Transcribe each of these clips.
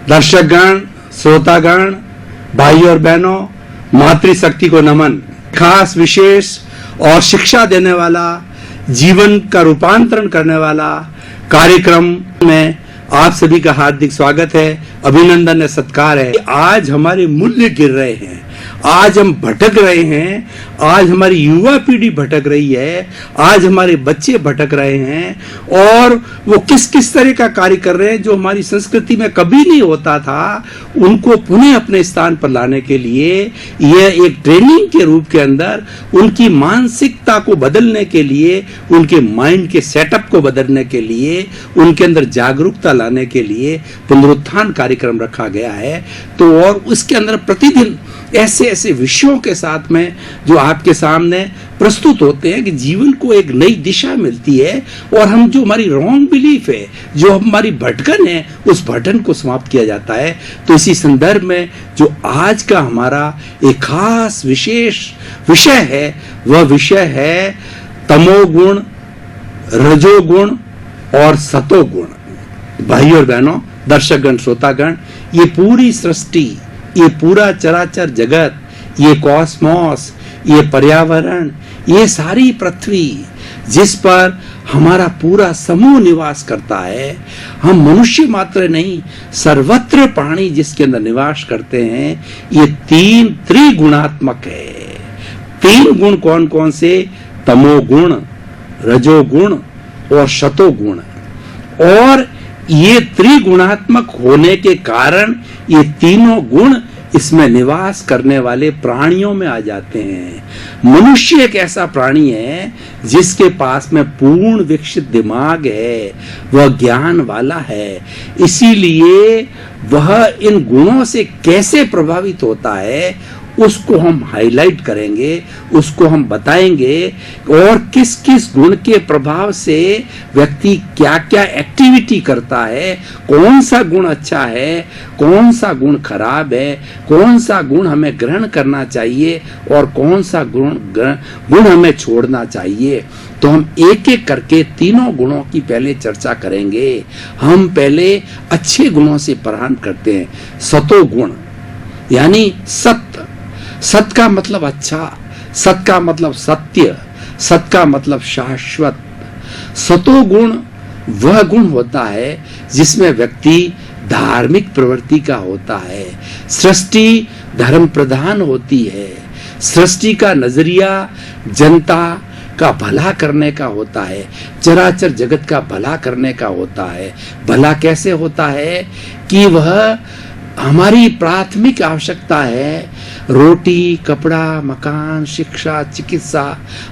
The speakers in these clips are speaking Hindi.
दर्शकगण, श्रोतागण, भाई और बहनों, मातृशक्ति को नमन। खास, विशेष और शिक्षा देने वाला, जीवन का रूपांतरण करने वाला कार्यक्रम में आप सभी का हार्दिक स्वागत है, अभिनंदन है, सत्कार है। आज हमारे मूल्य गिर रहे हैं, आज हम भटक रहे हैं, आज हमारी युवा पीढ़ी भटक रही है, आज हमारे बच्चे भटक रहे हैं और वो किस किस तरह का कार्य कर रहे हैं जो हमारी संस्कृति में कभी नहीं होता था। उनको पुनः अपने स्थान पर लाने के लिए यह एक ट्रेनिंग के रूप के अंदर उनकी मानसिकता को बदलने के लिए, उनके माइंड के सेटअप को बदलने के लिए, उनके अंदर जागरूकता लाने के लिए पुनरुत्थान कार्यक्रम रखा गया है। तो और उसके अंदर प्रतिदिन ऐसे ऐसे विषयों के साथ में जो आपके सामने प्रस्तुत होते हैं कि जीवन को एक नई दिशा मिलती है और हम जो हमारी रॉन्ग बिलीफ है, जो हमारी भटकन है, उस भटकन को समाप्त किया जाता है। तो इसी संदर्भ में जो आज का हमारा एक खास विशेष विषय है, वह विषय है तमोगुण, रजोगुण और सतोगुण। भाई और बहनों, दर्शकगण, श्रोतागण, ये पूरी सृष्टि, ये पूरा चराचर जगत, ये कॉस्मोस, ये पर्यावरण, ये सारी पृथ्वी जिस पर हमारा पूरा समूह निवास करता है, हम मनुष्य मात्र नहीं, सर्वत्र प्राणी जिसके अंदर निवास करते हैं, ये तीन त्रिगुणात्मक है। तीन गुण कौन कौन से? तमोगुण, रजोगुण और सतोगुण। और ये त्रिगुणात्मक होने के कारण ये तीनों गुण इसमें निवास करने वाले प्राणियों में आ जाते हैं। मनुष्य एक ऐसा प्राणी है जिसके पास में पूर्ण विकसित दिमाग है, वह ज्ञान वाला है। इसीलिए वह इन गुणों से कैसे प्रभावित होता है उसको हम हाईलाइट करेंगे, उसको हम बताएंगे और किस किस गुण के प्रभाव से व्यक्ति क्या क्या एक्टिविटी करता है, कौन सा गुण अच्छा है, कौन सा गुण खराब है, कौन सा गुण हमें ग्रहण करना चाहिए और कौन सा गुण हमें छोड़ना चाहिए। तो हम एक एक करके तीनों गुणों की पहले चर्चा करेंगे। हम पहले अच्छे गुणों से प्रारंभ करते हैं। सतोगुण यानी सत्य। सत का मतलब अच्छा, सत का मतलब सत्य, सत का मतलब शाश्वत। सतोगुण वह गुण होता है जिसमें व्यक्ति धार्मिक प्रवृत्ति का होता है। सृष्टि धर्म प्रधान होती है। सृष्टि का नजरिया जनता का भला करने का होता है, चराचर जगत का भला करने का होता है। भला कैसे होता है कि वह हमारी प्राथमिक आवश्यकता है, रोटी, कपड़ा, मकान, शिक्षा, चिकित्सा,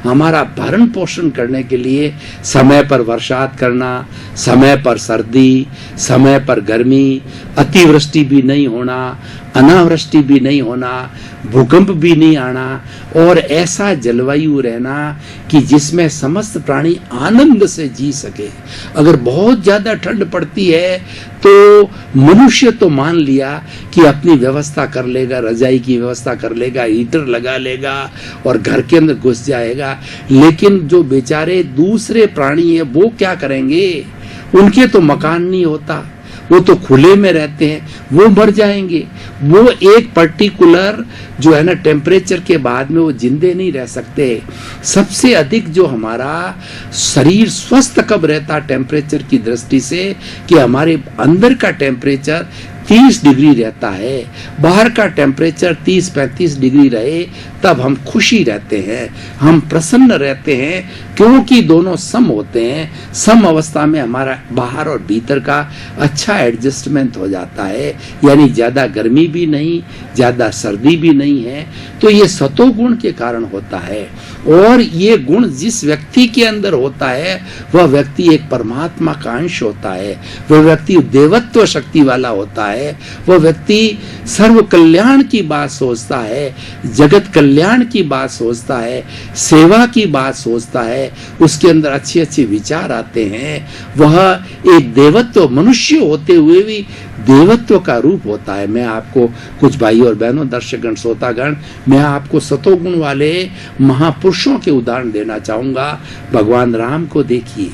हमारा भरण पोषण करने के लिए समय पर वर्षात करना, समय पर सर्दी, समय पर गर्मी, अतिवृष्टि भी नहीं होना, अनावृष्टि भी नहीं होना, भूकंप भी नहीं आना और ऐसा जलवायु रहना कि जिसमें समस्त प्राणी आनंद से जी सके। अगर बहुत ज्यादा ठंड पड़ती है तो मनुष्य तो मान लिया कि अपनी व्यवस्था कर लेगा, रजाई की व्यवस्था कर लेगा, हीटर लगा लेगा और घर के अंदर घुस जाएगा। लेकिन जो बेचारे दूसरे प्राणी है वो क्या करेंगे? उनके तो मकान नहीं होता, वो तो खुले में रहते हैं, वो मर जाएंगे। वो एक पर्टिकुलर जो है ना टेम्परेचर के बाद में वो जिंदे नहीं रह सकते। सबसे अधिक जो हमारा शरीर स्वस्थ कब रहता टेम्परेचर की दृष्टि से कि हमारे अंदर का टेम्परेचर 30 डिग्री रहता है, बाहर का टेम्परेचर 30-35 डिग्री रहे तब हम खुशी रहते हैं, हम प्रसन्न रहते हैं, क्योंकि दोनों सम होते हैं। सम अवस्था में हमारा बाहर और भीतर का अच्छा एडजस्टमेंट हो जाता है, यानी ज्यादा गर्मी भी नहीं, ज्यादा सर्दी भी नहीं है। तो ये सतोगुण के कारण होता है। और ये गुण जिस व्यक्ति के अंदर होता है वह व्यक्ति एक परमात्मा का अंश होता है, वह व्यक्ति देवत्व शक्ति वाला होता है, वह व्यक्ति सर्व कल्याण की बात सोचता है, जगत कल्याण की बात सोचता है, सेवा की बात सोचता है, उसके अंदर अच्छे अच्छे विचार आते हैं। वह एक देवत्व मनुष्य होते हुए भी देवत्व का रूप होता है। मैं आपको कुछ भाई और बहनों, दर्शकगण, श्रोतागण, मैं आपको सतोगुण वाले महापुरुषों के उदाहरण देना चाहूंगा। भगवान राम को देखिए,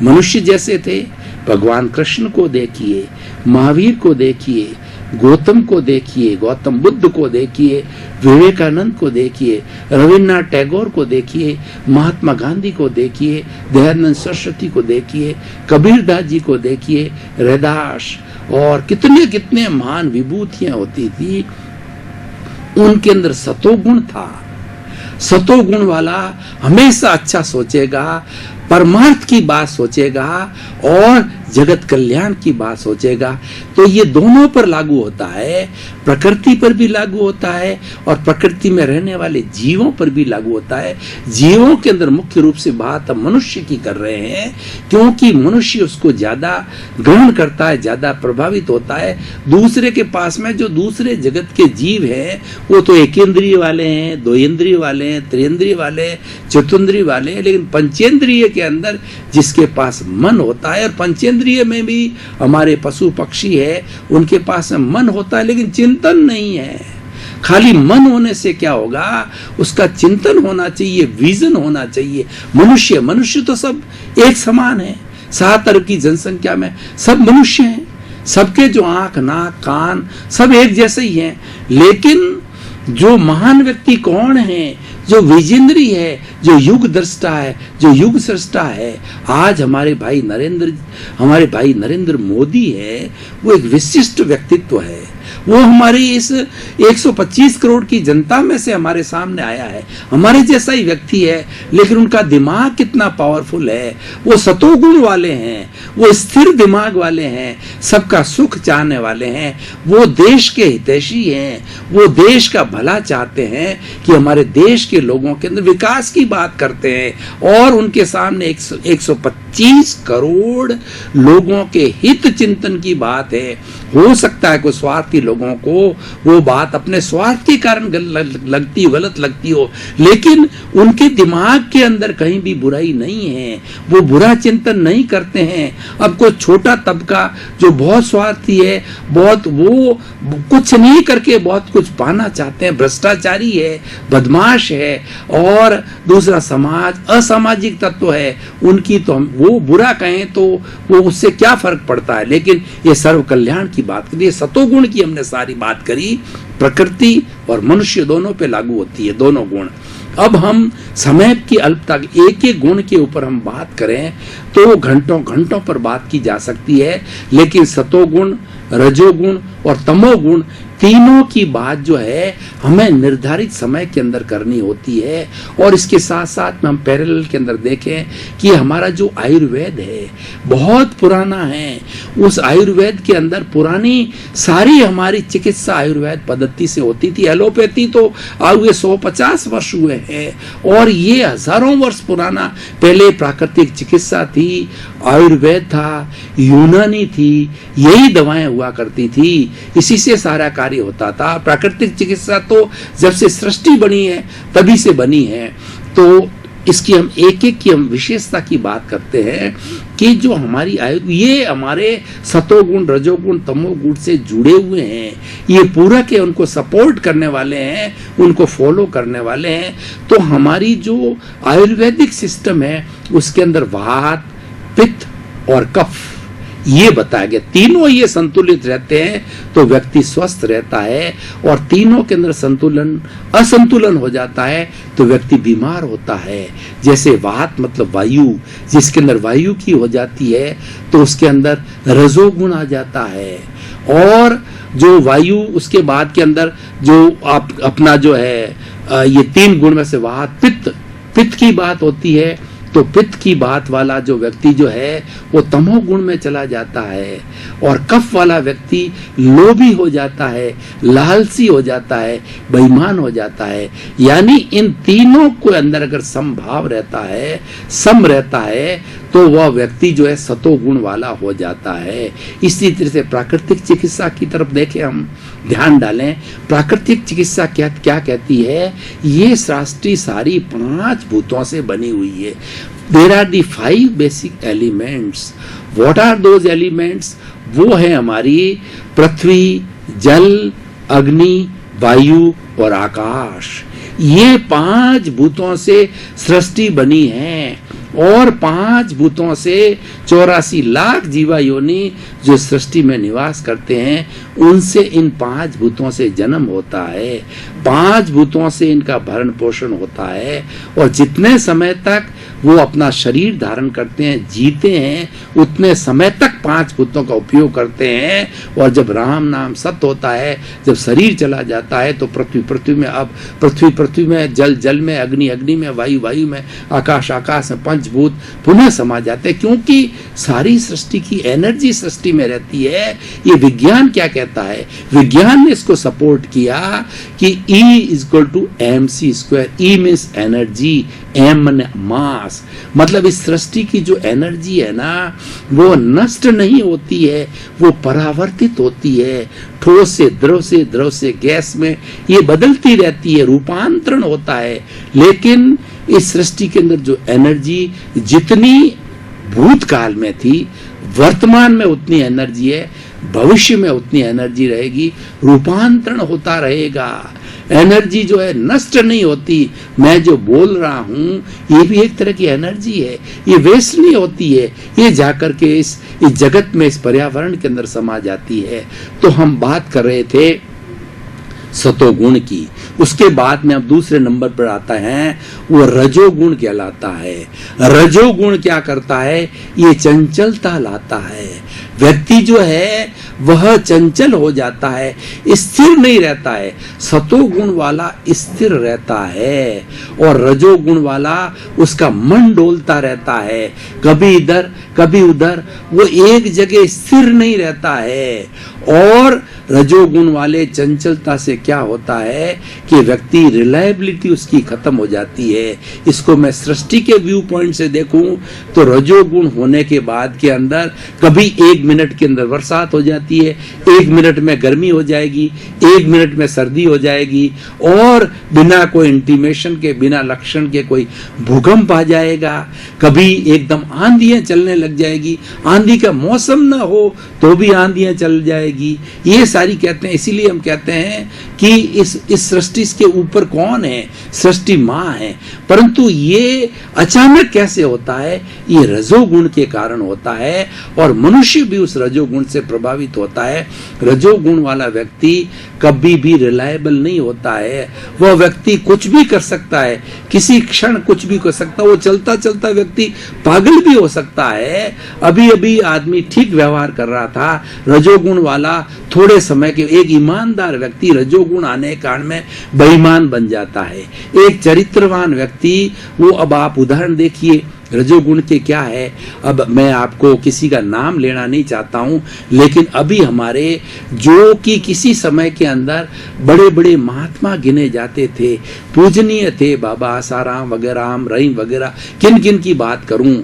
मनुष्य जैसे थे। भगवान कृष्ण को देखिए, महावीर को देखिए, गौतम को देखिए, गौतम बुद्ध को देखिए, विवेकानंद को देखिए, रविन्द्रनाथ टैगोर को देखिए, महात्मा गांधी को देखिए, दयानंद सरस्वती को देखिए, कबीरदास जी को देखिए, रैदास, और कितने कितने महान विभूतियां होती थी। उनके अंदर सतोगुण था। सतोगुण वाला हमेशा अच्छा सोचेगा, परमार्थ की बात सोचेगा और जगत कल्याण की बात सोचेगा। तो ये दोनों पर लागू होता है, प्रकृति पर भी लागू होता है और प्रकृति में रहने वाले जीवों पर भी लागू होता है। जीवों के अंदर मुख्य रूप से बात हम मनुष्य की कर रहे हैं, क्योंकि मनुष्य उसको ज्यादा ग्रहण करता है, ज्यादा प्रभावित होता है। दूसरे के पास में जो दूसरे जगत के जीव हैं वो तो एक इंद्रिय वाले हैं, दो इंद्रिय वाले हैं, त्रिइंद्रिय वाले, चतुर्इंद्रिय वाले हैं, लेकिन पंचेंद्रिय के अंदर जिसके पास मन होता है, और पंचेंद्रिय में भी हमारे पशु पक्षी है, उनके पास मन होता है लेकिन चिंतन नहीं है। खाली मन होने से क्या होगा, उसका चिंतन होना चाहिए, विजन होना चाहिए। मनुष्य तो सब एक समान है। 7 अरब की जनसंख्या में सब मनुष्य हैं, सबके जो आंख, नाक, कान सब एक जैसे ही हैं, लेकिन जो महान व्यक्ति कौन है, जो विजेंद्री है, जो युग दृष्टा है, जो युग सृष्टा है, आज हमारे भाई नरेंद्र मोदी है, वो एक विशिष्ट व्यक्तित्व है। वो हमारी इस 125 करोड़ की जनता में से हमारे सामने आया है, हमारे जैसा ही व्यक्ति है, लेकिन उनका दिमाग कितना पावरफुल है। वो सतोगुण वाले हैं, वो स्थिर दिमाग वाले हैं, सबका सुख चाहने वाले हैं, वो देश के हितैषी हैं, वो देश का भला चाहते हैं कि हमारे देश के लोगों के अंदर विकास की बात करते हैं। और उनके सामने 125 करोड़ लोगों के हित चिंतन की बात है। हो सकता है कोई स्वार्थी लोगों को वो बात अपने स्वार्थ के कारण गलत लगती हो, लेकिन उनके दिमाग के अंदर कहीं भी बुराई नहीं है, वो बुरा चिंतन नहीं करते हैं। अब कोई छोटा तबका जो बहुत स्वार्थी है, बहुत वो कुछ नहीं करके बहुत कुछ पाना चाहते हैं, भ्रष्टाचारी है, बदमाश है, और दूसरा समाज असामाजिक तत्व है, उनकी तो हम वो बुरा कहें तो वो उससे क्या फर्क पड़ता है। लेकिन ये सर्व कल्याण की बात करी, सतोगुण की हमने सारी बात करी, प्रकृति और मनुष्य दोनों पे लागू होती है, दोनों गुण। अब हम समय की अल्पता एक एक गुण के ऊपर हम बात करें तो घंटों घंटों पर बात की जा सकती है, लेकिन सतोगुण, रजोगुण और तमोगुण तीनों की बात जो है हमें निर्धारित समय के अंदर करनी होती है। और इसके साथ साथ में हम पैरेलल के अंदर देखें कि हमारा जो आयुर्वेद है बहुत पुराना है। उस आयुर्वेद के अंदर पुरानी सारी हमारी चिकित्सा आयुर्वेद पद्धति से होती थी। एलोपैथी तो हुए 150 वर्ष हुए हैं, और ये हजारों वर्ष पुराना पहले प्राकृतिक चिकित्सा थी, आयुर्वेद था, यूनानी थी, यही दवाएं हुआ करती थी, इसी से सारा कार्य होता था। प्राकृतिक चिकित्सा तो जब से सृष्टि बनी है तभी से बनी है। तो इसकी हम एक एक की हम विशेषता की बात करते हैं कि जो हमारी ये हमारे सतोगुण, रजोगुण, तमोगुण से जुड़े हुए हैं, ये पूरक है, उनको सपोर्ट करने वाले हैं, उनको फॉलो करने वाले हैं। तो हमारी जो आयुर्वेदिक सिस्टम है उसके अंदर वात, पित्त और कफ ये बताया गया, तीनों ये संतुलित रहते हैं तो व्यक्ति स्वस्थ रहता है, और तीनों के अंदर असंतुलन हो जाता है तो व्यक्ति बीमार होता है। जैसे वात मतलब वायु, जिसके अंदर वायु की हो जाती है तो उसके अंदर रजोगुण आ जाता है, और जो वायु उसके बाद के अंदर जो अपना जो है ये 3 गुण में से वात, पित्त की बात होती है, तो पित्त की बात वाला जो व्यक्ति जो है वो तमोगुण में चला जाता है, और कफ वाला व्यक्ति लोभी हो जाता है, लालची हो जाता है, बेईमान हो जाता है। यानी इन तीनों को अंदर अगर समभाव रहता है, सम रहता है, तो वह व्यक्ति जो है सतोगुण वाला हो जाता है। इसी तरह से प्राकृतिक चिकित्सा की तरफ देखें, हम ध्यान डालें, प्राकृतिक चिकित्सा क्या कहती है, ये सृष्टि सारी 5 भूतों से बनी हुई है। There are the 5 basic elements. What are those elements? वो है हमारी पृथ्वी, जल, अग्नि, वायु और आकाश। ये 5 भूतों से सृष्टि बनी है, और 5 भूतों से 84 लाख जीवा योनि जो सृष्टि में निवास करते हैं, उनसे इन 5 भूतों से जन्म होता है, 5 भूतों से इनका भरण पोषण होता है। और जितने समय तक वो अपना शरीर धारण करते हैं, जीते हैं, उतने समय तक 5 भूतों का उपयोग करते हैं। और जब राम नाम सत्य होता है, जब शरीर चला जाता है, तो पृथ्वी में, अब पृथ्वी में, जल में, अग्नि में, वायु में, आकाश में, पंचभूत पुनः समा जाते हैं। क्योंकि सारी सृष्टि की एनर्जी सृष्टि में रहती है। ये विज्ञान क्या कहता है? विज्ञान ने इसको सपोर्ट किया कि E=mc²। E means energy, M मास, मतलब इस सृष्टि की जो एनर्जी है ना, वो नष्ट नहीं होती है, वो परावर्तित होती है। ठोस से द्रव से गैस में ये बदलती रहती है, रूपांतरण होता है। लेकिन इस सृष्टि के अंदर जो एनर्जी जितनी भूतकाल में थी, वर्तमान में उतनी एनर्जी है, भविष्य में उतनी एनर्जी रहेगी, रूपांतरण होता रहेगा। एनर्जी जो है नष्ट नहीं होती। मैं जो बोल रहा हूं, ये भी एक तरह की एनर्जी है, ये वेस्ट नहीं होती है, ये जाकर के इस जगत में, इस पर्यावरण के अंदर समा जाती है। तो हम बात कर रहे थे सतोगुण की। उसके बाद में अब दूसरे नंबर पर आता है, वो रजोगुण कहलाता है। रजोगुण क्या करता है? ये चंचलता लाता है। व्यक्ति जो है वह चंचल हो जाता है, स्थिर नहीं रहता है। सतोगुण वाला स्थिर रहता है और रजोगुण वाला उसका मन डोलता रहता है, कभी इधर कभी उधर, वो एक जगह स्थिर नहीं रहता है। और रजोगुण वाले चंचलता से क्या होता है कि व्यक्ति रिलायबिलिटी उसकी खत्म हो जाती है। इसको मैं सृष्टि के व्यू पॉइंट से देखूं तो रजोगुण होने के बाद के अंदर कभी 1 मिनट के अंदर बरसात हो जाती है, 1 मिनट में गर्मी हो जाएगी, 1 मिनट में सर्दी हो जाएगी, और बिना कोई इंटीमेशन के, बिना लक्षण के कोई भूकंप आ जाएगा। कभी एकदम आंधियां चलने लग जाएगी, आंधी का मौसम ना हो तो भी आंधियां चल जाएगी। ये सारी कहते हैं, इसीलिए हम कहते हैं कि इस सृष्टि के ऊपर कौन है? सृष्टि माँ है। परंतु ये अचानक कैसे होता है? ये रजोगुण के कारण होता है, और मनुष्य भी उस रजोगुण से प्रभावित होता है। रजोगुण वाला व्यक्ति कभी भी रिलायबल नहीं होता है। वह व्यक्ति कुछ भी कर सकता है, किसी क्षण कुछ भी कर सकता है। वो चलता चलता व्यक्ति पागल भी हो सकता है। अभी अभी आदमी ठीक व्यवहार कर रहा था, रजोगुण वाला थोड़े समय के, एक ईमानदार व्यक्ति रजोगुण आने के कारण में बेईमान बन जाता है। एक चरित्रवान व्यक्ति, वो अब आप उदाहरण देखिए रजोगुण के क्या है। अब मैं आपको किसी का नाम लेना नहीं चाहता हूं, लेकिन अभी हमारे जो कि किसी समय के अंदर बड़े बड़े महात्मा गिने जाते थे, पूजनीय थे, बाबा आसाराम वगैरह, रहीम वगैरह, किन किन की बात करूं,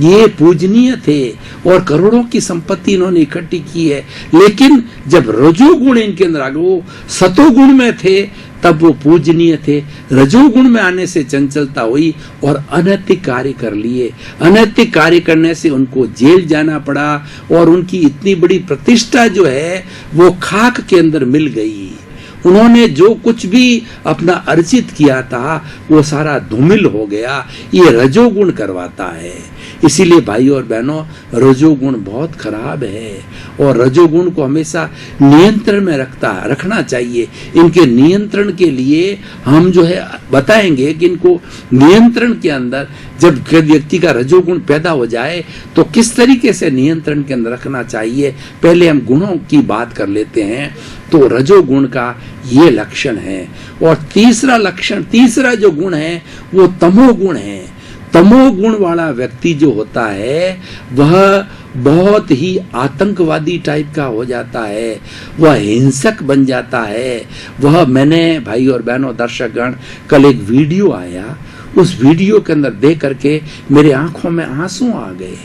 ये पूजनीय थे और करोड़ों की संपत्ति इन्होंने इकट्ठी की है। लेकिन जब रजोगुण इनके अंदर आ गए, वो सतोगुण में थे तब वो पूजनीय थे। रजोगुण में आने से चंचलता हुई और अनैतिक कार्य कर लिए। अनैतिक कार्य करने से उनको जेल जाना पड़ा, और उनकी इतनी बड़ी प्रतिष्ठा जो है वो खाक के अंदर मिल गई। उन्होंने जो कुछ भी अपना अर्जित किया था वो सारा धूमिल हो गया। ये रजोगुण करवाता है। इसीलिए भाई और बहनों, रजोगुण बहुत खराब है, और रजोगुण को हमेशा नियंत्रण में रखना चाहिए। इनके नियंत्रण के लिए हम जो है बताएंगे कि इनको नियंत्रण के अंदर, जब व्यक्ति का रजोगुण पैदा हो जाए तो किस तरीके से नियंत्रण के अंदर रखना चाहिए। पहले हम गुणों की बात कर लेते हैं। तो रजोगुण का ये लक्षण है। और तीसरा जो गुण है वो तमोगुण है। तमोगुण वाला व्यक्ति जो होता है वह बहुत ही आतंकवादी टाइप का हो जाता है, वह हिंसक बन जाता है। वह, मैंने भाई और बहनों दर्शकगण, कल एक वीडियो आया, उस वीडियो के अंदर देख करके मेरे आंखों में आंसू आ गए,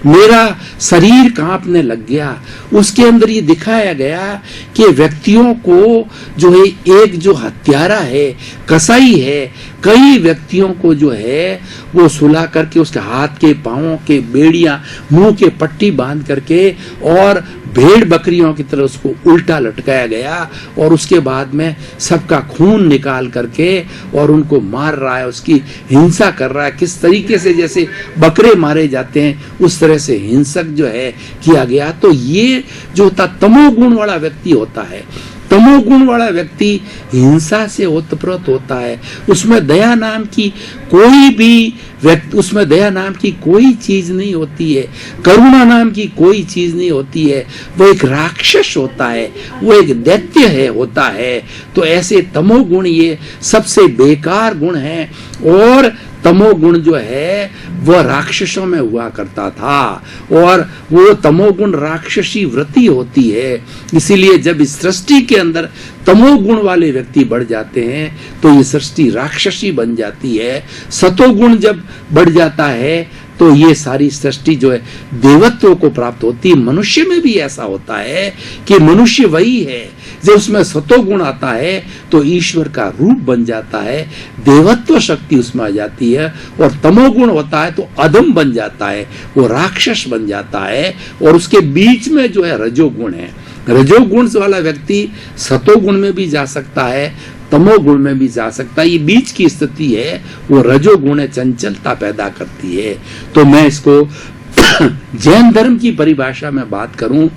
मेरा शरीर कांपने लग गया। उसके अंदर ये दिखाया गया कि व्यक्तियों को जो है, एक जो हत्यारा है, कसाई है, कई व्यक्तियों को जो है वो सुला करके उसके हाथ के पांवों के बेड़ियां, मुंह के पट्टी बांध करके और भेड़ बकरियों की तरह उसको उल्टा लटकाया गया और उसके बाद में सबका खून निकाल करके और उनको मार रहा है, उसकी हिंसा कर रहा है। किस तरीके से जैसे बकरे मारे जाते हैं उस तरह से हिंसक जो है किया गया। तो ये जो होता तमोगुण वाला व्यक्ति होता है, तमोगुण वाला व्यक्ति हिंसा से ओतप्रोत होता है। उसमें दया नाम की कोई भी व्यक्ति, उसमें दया नाम की कोई चीज नहीं होती है, करुणा नाम की कोई चीज नहीं होती है। वो एक राक्षस होता है, वो एक दैत्य है होता है। तो ऐसे तमोगुण ये सबसे बेकार गुण है और तमोगुण जो है वह राक्षसों में हुआ करता था और वो तमोगुण राक्षसी वृत्ति होती है। इसीलिए जब इस सृष्टि के अंदर तमोगुण वाले व्यक्ति बढ़ जाते हैं तो ये सृष्टि राक्षसी बन जाती है। सतोगुण जब बढ़ जाता है तो ये सारी सृष्टि जो है देवत्व को प्राप्त होती है। मनुष्य में भी ऐसा होता है कि मनुष्य वही है, जब उसमें सतोगुण आता है तो ईश्वर का रूप बन जाता है, देवत्व शक्ति उसमें आ जाती है। और तमोगुण होता है तो अधम बन जाता है, वो राक्षस बन जाता है। और उसके बीच में जो है रजोगुण है, रजोगुण वाला व्यक्ति सतोगुण में भी जा सकता है, तमोगुण में भी जा सकता है। ये बीच की स्थिति है, वो रजोगुण चंचलता पैदा करती है। तो मैं इसको जैन धर्म की परिभाषा में बात करूं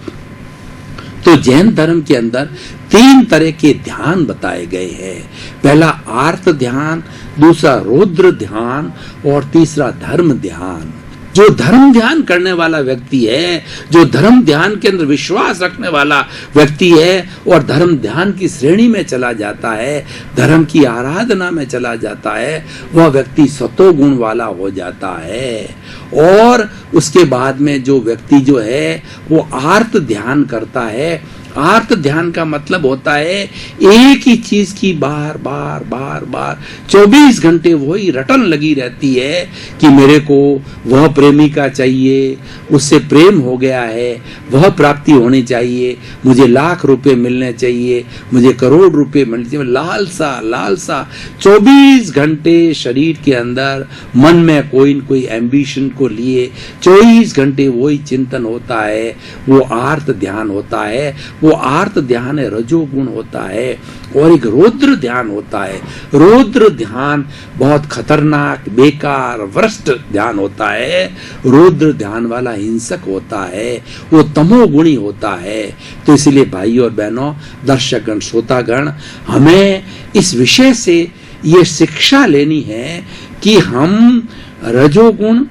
तो जैन धर्म के अंदर 3 तरह के ध्यान बताए गए हैं। पहला आर्त ध्यान, दूसरा रौद्र ध्यान और तीसरा धर्म ध्यान। जो धर्म ध्यान करने वाला व्यक्ति है, जो धर्म ध्यान के अंदर विश्वास रखने वाला व्यक्ति है और धर्म ध्यान की श्रेणी में चला जाता है, धर्म की आराधना में चला जाता है, वह व्यक्ति सतोगुण वाला हो जाता है। और उसके बाद में जो व्यक्ति जो है वो आर्त ध्यान करता है। आर्त ध्यान का मतलब होता है एक ही चीज की बार बार बार बार 24 घंटे वही रटन लगी रहती है कि मेरे को वह प्रेमिका चाहिए, उससे प्रेम हो गया है, वह प्राप्ति होनी चाहिए, मुझे लाख रुपए मिलने चाहिए, मुझे करोड़ रुपए मिलने चाहिए। लालसा लालसा 24 घंटे शरीर के अंदर मन में कोई न कोई एम्बिशन को लिए 24 घंटे वही चिंतन होता है, वो आर्त ध्यान होता है। वो आर्त ध्यान है, रजोगुण होता है। और एक रौद्र ध्यान होता है। रौद्र ध्यान बहुत खतरनाक, बेकार, भ्रष्ट ध्यान होता है। रौद्र ध्यान वाला हिंसक होता है, वो तमोगुणी होता है। तो इसलिए भाई और बहनों, दर्शकगण, श्रोतागण, हमें इस विषय से ये शिक्षा लेनी है कि हम रजोगुण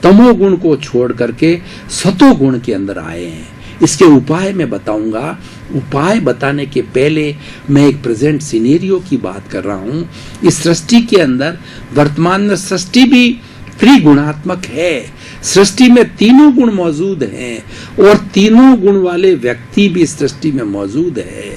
तमोगुण को छोड़ करके सतोगुण के अंदर आए हैं। इसके उपाय मैं बताऊंगा। उपाय बताने के पहले मैं एक प्रेजेंट सिनेरियो की बात कर रहा हूं। इस सृष्टि के अंदर वर्तमान में सृष्टि भी त्रिगुणात्मक है। सृष्टि में तीनों गुण मौजूद हैं और तीनों गुण वाले व्यक्ति भी इस सृष्टि में मौजूद है।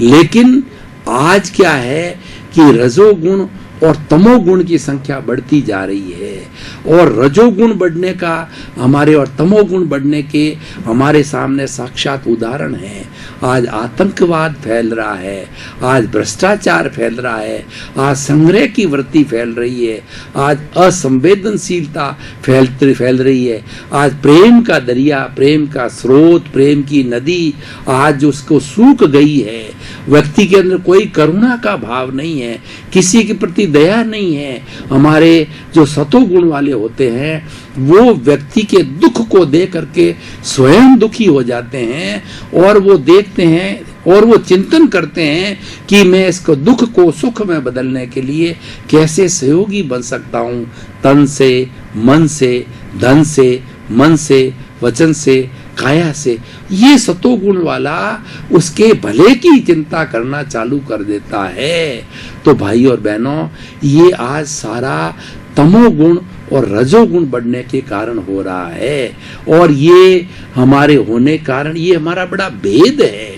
लेकिन आज क्या है कि रजोगुण और तमोगुण की संख्या बढ़ती जा रही है और रजोगुण बढ़ने का हमारे और तमोगुण बढ़ने के हमारे सामने साक्षात उदाहरण है। आज आतंकवाद फैल रहा है, आज भ्रष्टाचार फैल रहा है, आज संग्रह की वृत्ति फैल रही है, आज असंवेदनशीलता फैल रही है, आज प्रेम का दरिया, प्रेम का स्रोत, प्रेम की नदी आज उसको सूख गई है। व्यक्ति के अंदर कोई करुणा का भाव नहीं है, किसी के प्रति दया नहीं है। हमारे जो सतोगुण वाले होते हैं वो व्यक्ति के दुख को देख करके स्वयं दुखी हो जाते हैं और वो देखते हैं और वो चिंतन करते हैं कि मैं इसको दुख को सुख में बदलने के लिए कैसे सहयोगी बन सकता हूँ। तन से, मन से, धन से, मन से, वचन से, काया से। ये सतोगुण वाला उसके भले की चिंता करना चालू कर देता है। तो भाई और बहनों, ये आज सारा तमोगुण और रजोगुण बढ़ने के कारण हो रहा है और ये हमारे होने कारण ये हमारा बड़ा भेद है।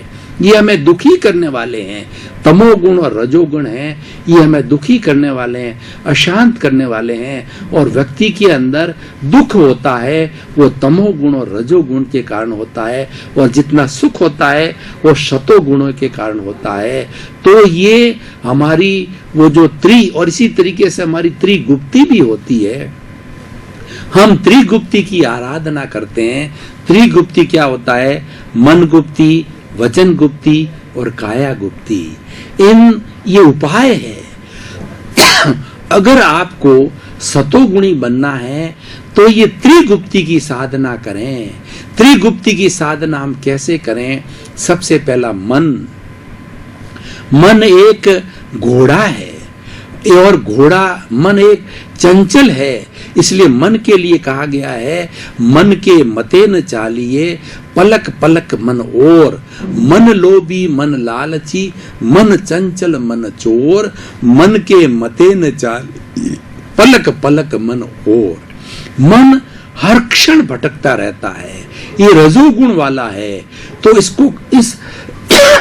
ये हमें दुखी करने वाले हैं। तमोगुण और रजोगुण हैं, ये हमें दुखी करने वाले हैं, अशांत करने वाले हैं। और व्यक्ति के अंदर दुख होता है वो तमोगुण और रजोगुण के कारण होता है, और जितना सुख होता है वो शतोगुणों के कारण होता है। तो ये हमारी वो जो और इसी तरीके से हमारी त्रिगुप्ति भी होती है। हम त्रिगुप्ति की आराधना करते हैं। त्रिगुप्ति क्या होता है? मन गुप्ति, वचन गुप्ति और काया गुप्ति। ये उपाय है। अगर आपको सतोगुणी बनना है तो ये त्रिगुप्ति की साधना करें। त्रिगुप्ति की साधना हम कैसे करें? सबसे पहला मन एक घोड़ा है, और मन एक चंचल है। इसलिए मन के लिए कहा गया है, मन के मते न चालिए, पलक पलक मन और। मन लोभी मन लालची, मन चंचल मन चोर। मन के मते न चालिए, पलक पलक मन और। मन हर क्षण भटकता रहता है, ये रजोगुण वाला है। तो इस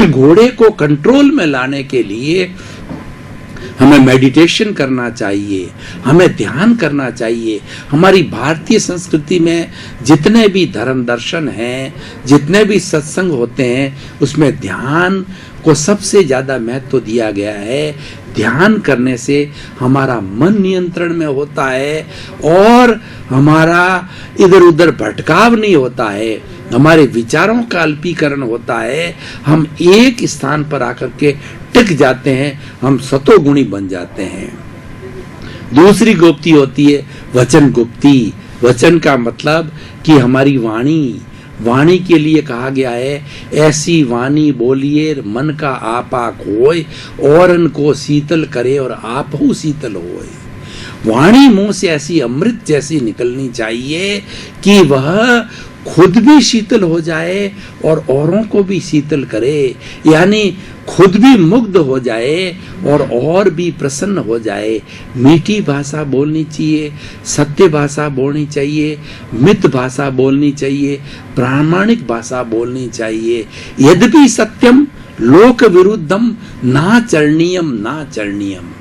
घोड़े को कंट्रोल में लाने के लिए हमें मेडिटेशन करना चाहिए, हमें ध्यान करना चाहिए। हमारी भारतीय संस्कृति में जितने भी धर्म दर्शन हैं, जितने भी सत्संग होते हैं, उसमें ध्यान को सबसे ज्यादा महत्व दिया गया है। ध्यान करने से हमारा मन नियंत्रण में होता है और हमारा इधर उधर भटकाव नहीं होता है, हमारे विचारों का अल्पीकरण होता है। हम एक स्थान पर आकर के टिक जाते हैं, हम सतोगुणी बन जाते हैं। दूसरी गुप्ति होती है वचन गुप्ति। वचन का मतलब कि हमारी वाणी के लिए कहा गया है, ऐसी वाणी बोलिए मन का आपा खोए, औरन को शीतल करे और आपहु शीतल होए। वाणी मुंह से ऐसी अमृत जैसी निकलनी चाहिए कि वह खुद भी शीतल हो जाए और औरों को भी शीतल करे, यानी खुद भी मुग्ध हो जाए और भी प्रसन्न हो जाए। मीठी भाषा बोलनी चाहिए, सत्य भाषा बोलनी चाहिए, मित भाषा बोलनी चाहिए, प्रामाणिक भाषा बोलनी चाहिए। यद्यपि सत्यम लोक विरुद्धम ना चरणीयम।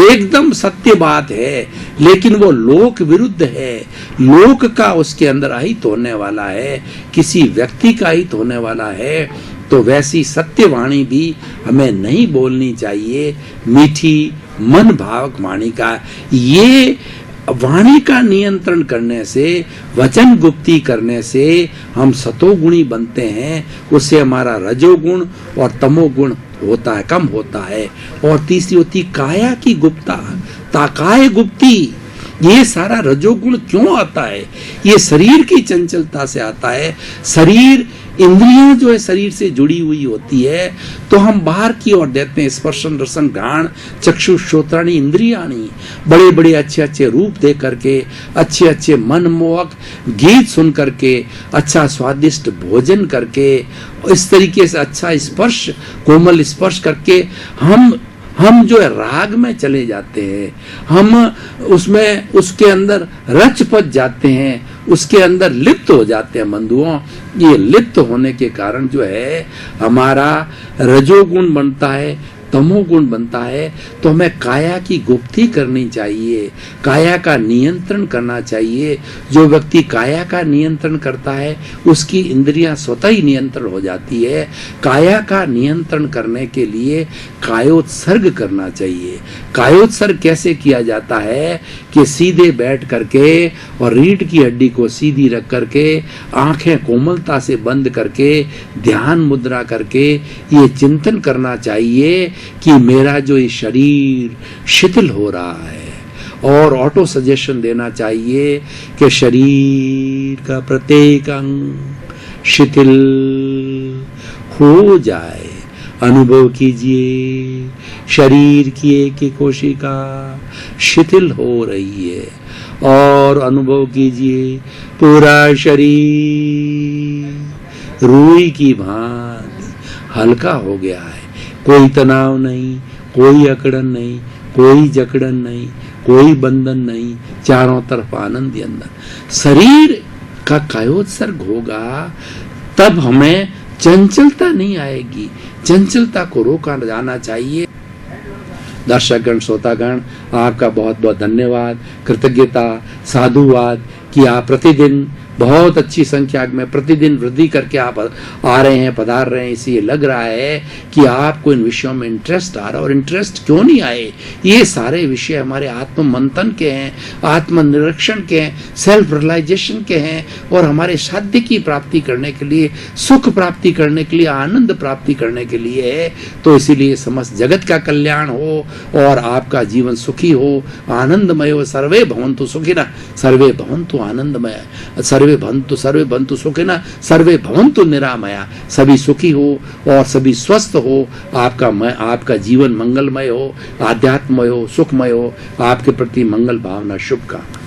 एकदम सत्य बात है, लेकिन वो लोक विरुद्ध है। लोक का उसके अंदर अहित होने वाला है, किसी व्यक्ति का हित होने वाला है। तो वैसी सत्यवाणी भी हमें नहीं बोलनी चाहिए। मीठी मन भावक वाणी का, ये वाणी का नियंत्रण करने से, वचन गुप्ति करने से हम सतोगुणी बनते हैं। उससे हमारा रजोगुण और तमोगुण होता है, कम होता है। और तीसरी होती काया की गुप्ता, ताकाय गुप्ति। ये सारा रजोगुण क्यों आता है? ये शरीर की चंचलता से आता है। शरीर, इंद्रियां जो है शरीर से जुड़ी हुई होती है, तो हम बाहर की ओर देते हैं। स्पर्शन रसन घ्राण चक्षु श्रोत्राणी इंद्रियाणी, बड़े बड़े अच्छे अच्छे रूप देख करके, अच्छे अच्छे मनमोहक गीत सुन करके, अच्छा स्वादिष्ट भोजन करके, इस तरीके से अच्छा स्पर्श, कोमल स्पर्श करके हम जो है राग में चले जाते हैं। हम उसमें उसके अंदर रच पच जाते हैं, उसके अंदर लिप्त हो जाते हैं बंधुओं। ये लिप्त होने के कारण जो है हमारा रजोगुण बनता है, तमोगुण बनता है। तो हमें काया की गुप्ति करनी चाहिए, काया का नियंत्रण करना चाहिए। जो व्यक्ति काया का नियंत्रण करता है उसकी इंद्रियां स्वतः ही नियंत्रण हो जाती है। काया का नियंत्रण करने के लिए कायोत्सर्ग करना चाहिए। कायोत्सर्ग कैसे किया जाता है कि सीधे बैठ करके और रीढ़ की हड्डी को सीधी रख करके, आंखें कोमलता से बंद करके, ध्यान मुद्रा करके ये चिंतन करना चाहिए कि मेरा जो ये शरीर शिथिल हो रहा है। और ऑटो सजेशन देना चाहिए कि शरीर का प्रत्येक अंग शिथिल हो जाए। अनुभव कीजिए, शरीर की एक एक कोशिका शिथिल हो रही है, और अनुभव कीजिए पूरा शरीर रुई की भांति हल्का हो गया है। कोई तनाव नहीं, कोई अकड़न नहीं, कोई जकड़न नहीं, कोई बंधन नहीं, चारों तरफ आनंद ही अंदर। शरीर का कायोत्सर्ग होगा तब हमें चंचलता नहीं आएगी, चंचलता को रोका जाना चाहिए। दर्शकगण, श्रोतागण, आपका बहुत बहुत धन्यवाद, कृतज्ञता, साधुवाद कि आप प्रतिदिन बहुत अच्छी संख्या में प्रतिदिन वृद्धि करके आप आ रहे हैं, पधार रहे हैं। इसलिए लग रहा है कि आपको इन विषयों में इंटरेस्ट आ रहा है। और इंटरेस्ट क्यों नहीं आए, ये सारे विषय हमारे आत्म मंथन के हैं, आत्मनिरीक्षण के हैं, सेल्फ रियलाइजेशन के हैं और हमारे साध्य की प्राप्ति करने के लिए, सुख प्राप्ति करने के लिए, आनंद प्राप्ति करने के लिए है। तो इसीलिए समस्त जगत का कल्याण हो और आपका जीवन सुखी हो, आनंदमय हो। सर्वे भवन्तु सुखिनः, सर्वे भवन्तु आनंदमय, सर्वे भवन्तु सुखिनः, सर्वे भवन्तु निरामया। सभी सुखी हो और सभी स्वस्थ हो, आपका जीवन मंगलमय हो, आध्यात्ममय हो, सुखमय हो। आपके प्रति मंगल भावना, शुभकामना।